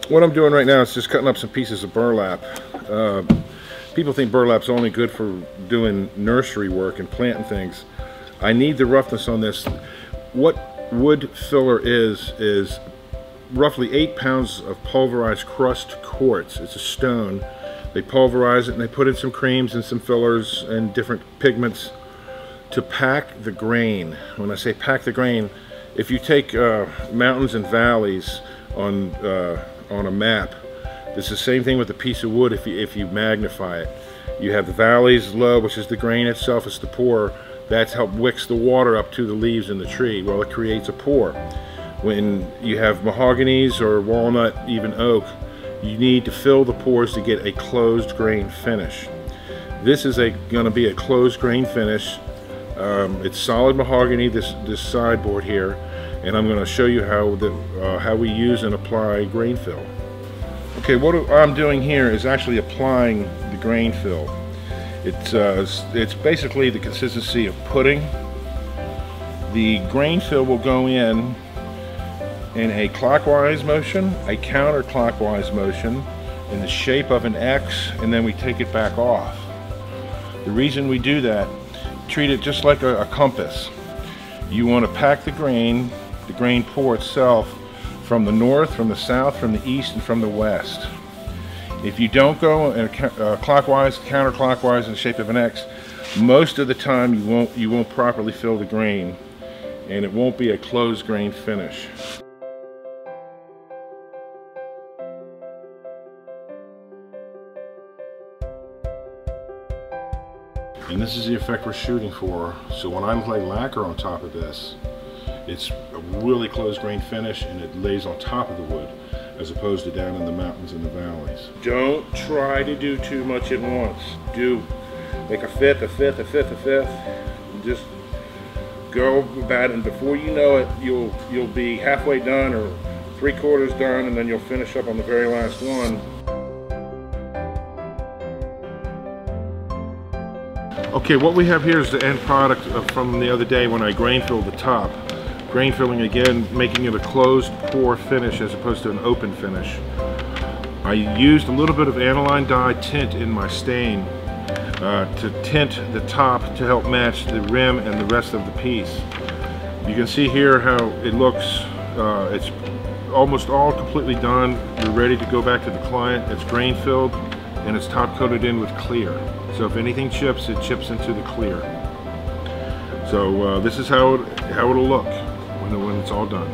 What I'm doing right now is just cutting up some pieces of burlap. People think burlap's only good for doing nursery work and planting things. I need the roughness on this. What wood filler is roughly 8 pounds of pulverized crushed quartz. It's a stone. They pulverize it and they put in some creams and some fillers and different pigments to pack the grain. When I say pack the grain, if you take mountains and valleys on a map, it's the same thing with a piece of wood. If you magnify it, you have the valleys low, which is the grain itself, it's the pore. That's help wicks the water up to the leaves in the tree. Well, it creates a pore. When you have mahoganies or walnut, even oak, you need to fill the pores to get a closed grain finish. This is going to be a closed grain finish. It's solid mahogany, this sideboard here, and I'm going to show you how we use and apply grain fill. Okay, what I'm doing here is actually applying the grain fill. It's basically the consistency of pudding. The grain fill will go in a clockwise motion, a counterclockwise motion, in the shape of an X, and then we take it back off. The reason we do that, treat it just like a compass. You want to pack the grain pour itself, from the north, from the south, from the east, and from the west. If you don't go in a clockwise, counterclockwise in the shape of an X, most of the time you won't properly fill the grain, and it won't be a closed grain finish. And this is the effect we're shooting for. So when I lay lacquer on top of this, it's a really close grain finish, and it lays on top of the wood as opposed to down in the mountains and the valleys. Don't try to do too much at once. Do like a fifth, a fifth, a fifth, a fifth. Just go about it, and before you know it, you'll be halfway done or 3/4 done, and then you'll finish up on the very last one. Okay, what we have here is the end product from the other day when I grain filled the top. Grain filling again, making it a closed pour finish as opposed to an open finish. I used a little bit of aniline dye tint in my stain to tint the top to help match the rim and the rest of the piece. You can see here how it looks. It's almost all completely done. We're ready to go back to the client. It's grain filled and it's top coated in with clear. So if anything chips, it chips into the clear. So this is how it'll look when it's all done.